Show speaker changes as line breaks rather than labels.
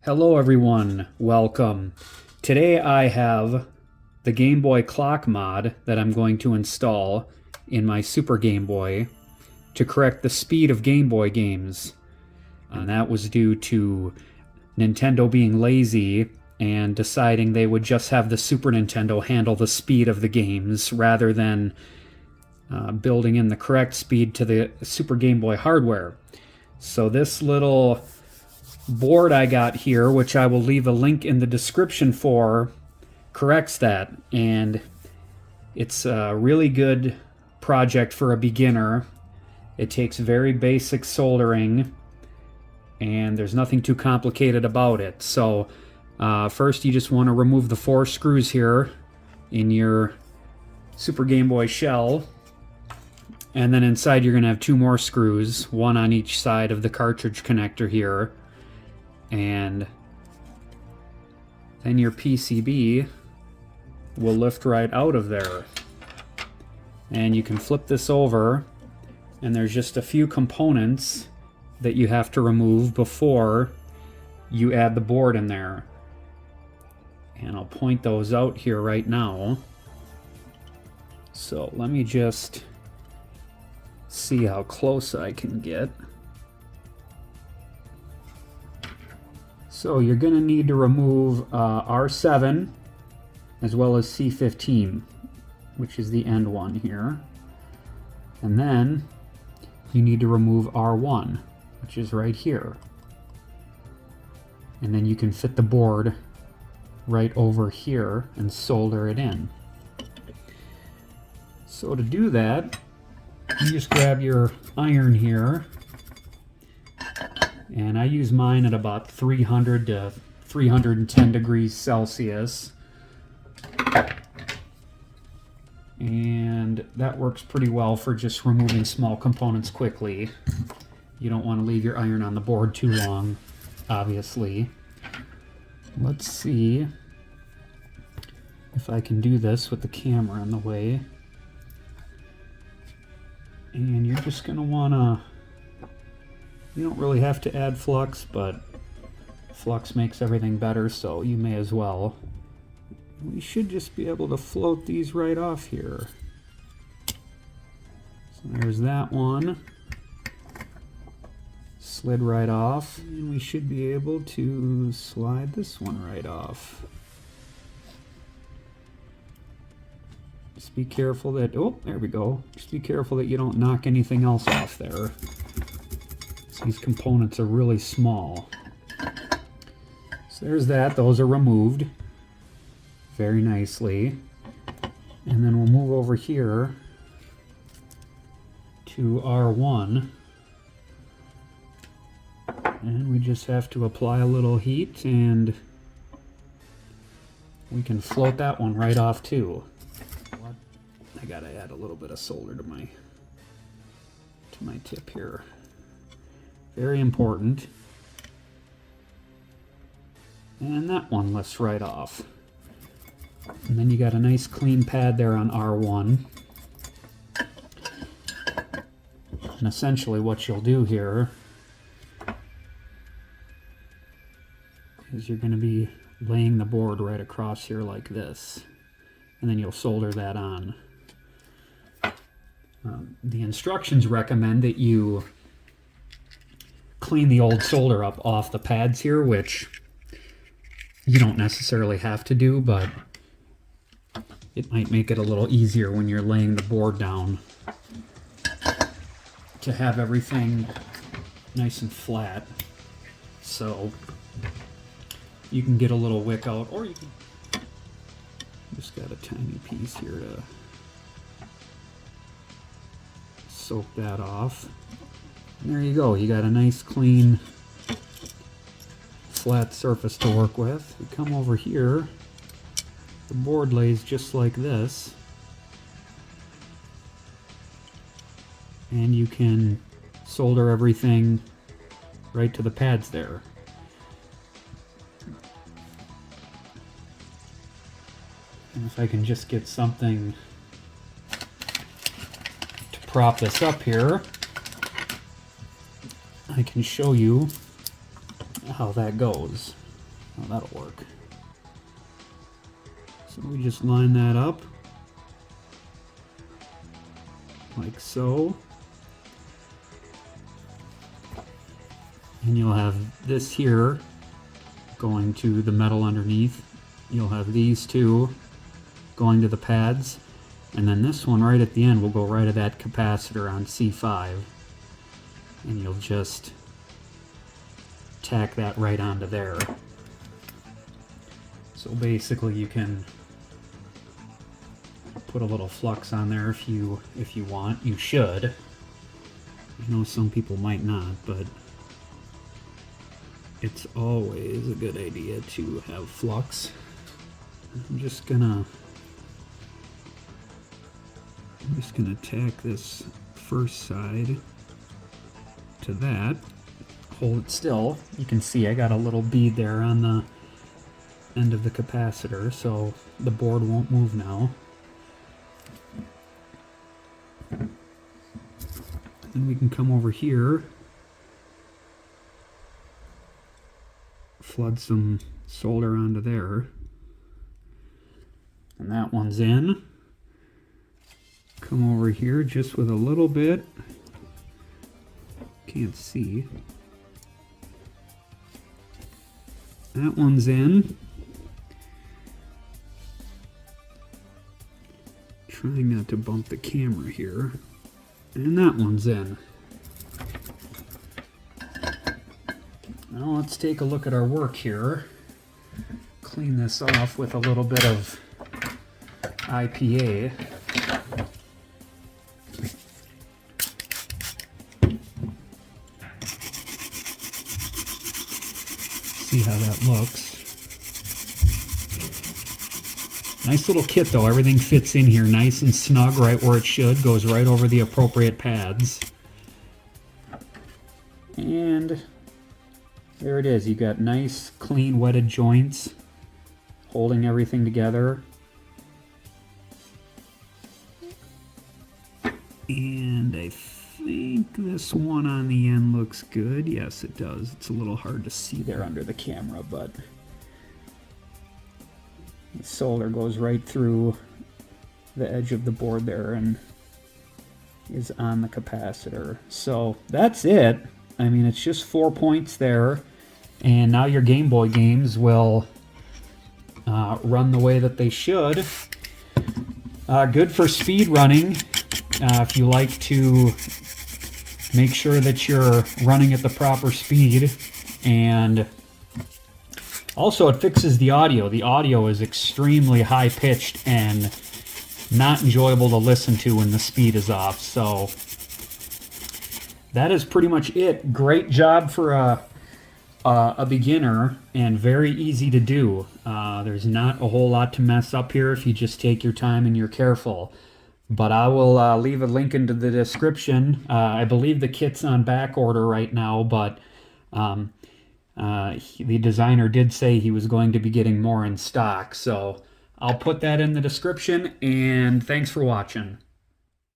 Hello everyone, welcome. Today I have the Game Boy clock mod that I'm going to install in my Super Game Boy to correct the speed of Game Boy games. And that was due to Nintendo being lazy and deciding they would just have the Super Nintendo handle the speed of the games rather than building in the correct speed to the Super Game Boy hardware. So this little board I got here, which I will leave a link in the description for, corrects that, and it's a really good project for a beginner. It takes very basic soldering and there's nothing too complicated about it. So first you just want to remove the 4 screws here in your Super Game Boy shell, and then inside you're going to have 2 more screws, one on each side of the cartridge connector here. And then your PCB will lift right out of there. And you can flip this over, and there's just a few components that you have to remove before you add the board in there. And I'll point those out here right now. So let me just see how close I can get. So you're going to need to remove R7 as well as C15, which is the end one here. And then you need to remove R1, which is right here. And then you can fit the board right over here and solder it in. So to do that, you just grab your iron here. And I use mine at about 300 to 310 degrees Celsius. And that works pretty well for just removing small components quickly. You don't want to leave your iron on the board too long, obviously. Let's see if I can do this with the camera in the way. And you're just going to want to... You don't really have to add flux, but flux makes everything better, so you may as well. We should just be able to float these right off here. So there's that one. Slid right off. And we should be able to slide this one right off. Just be careful that... Oh, there we go. Just be careful that you don't knock anything else off there. These components are really small. So there's that. Those are removed very nicely. And then we'll move over here to R1. And we just have to apply a little heat and we can float that one right off too. I gotta add a little bit of solder to my tip here. Very important. And that one lifts right off. And then you got a nice clean pad there on R1. And essentially what you'll do here is you're going to be laying the board right across here like this. And then you'll solder that on. The instructions recommend that you clean the old solder up off the pads here, which you don't necessarily have to do, but it might make it a little easier when you're laying the board down to have everything nice and flat. So you can get a little wick out, or you can just got a tiny piece here to soak that off. And there you go, you got a nice clean flat surface to work with. We come over here, the board lays just like this, and you can solder everything right to the pads there. And if I can just get something to prop this up here, I can show you how that goes. Oh, that'll work. So we just line that up like so. And you'll have this here going to the metal underneath. You'll have these two going to the pads. And then this one right at the end will go right at that capacitor on C5. And you'll just tack that right onto there. So basically you can put a little flux on there if you want. You should. I know some people might not, but it's always a good idea to have flux. I'm just gonna tack this first side to that. Hold it still. You can see I got a little bead there on the end of the capacitor, so the board won't move now. Then we can come over here, flood some solder onto there, and that one's in. Come over here just with a little bit, can't see. That one's in. Trying not to bump the camera here. And that one's in. Now let's take a look at our work here. Clean this off with a little bit of IPA. See how that looks. Nice little kit though, everything fits in here nice and snug right where it should, goes right over the appropriate pads. And there it is, you got nice clean wetted joints holding everything together. And I think this one on the end looks good. Yes, it does. It's a little hard to see there under the camera, but the solder goes right through the edge of the board there and is on the capacitor. So that's it. I mean, it's just 4 points there, and now your Game Boy games will run the way that they should. Good for speed running. If you like to make sure that you're running at the proper speed, and also it fixes the audio. The audio is extremely high-pitched and not enjoyable to listen to when the speed is off. So that is pretty much it. Great job for a beginner and very easy to do. There's not a whole lot to mess up here if you just take your time and you're careful. But I will leave a link into the description. I believe the kit's on back order right now, but the designer did say he was going to be getting more in stock. So I'll put that in the description, and thanks for watching.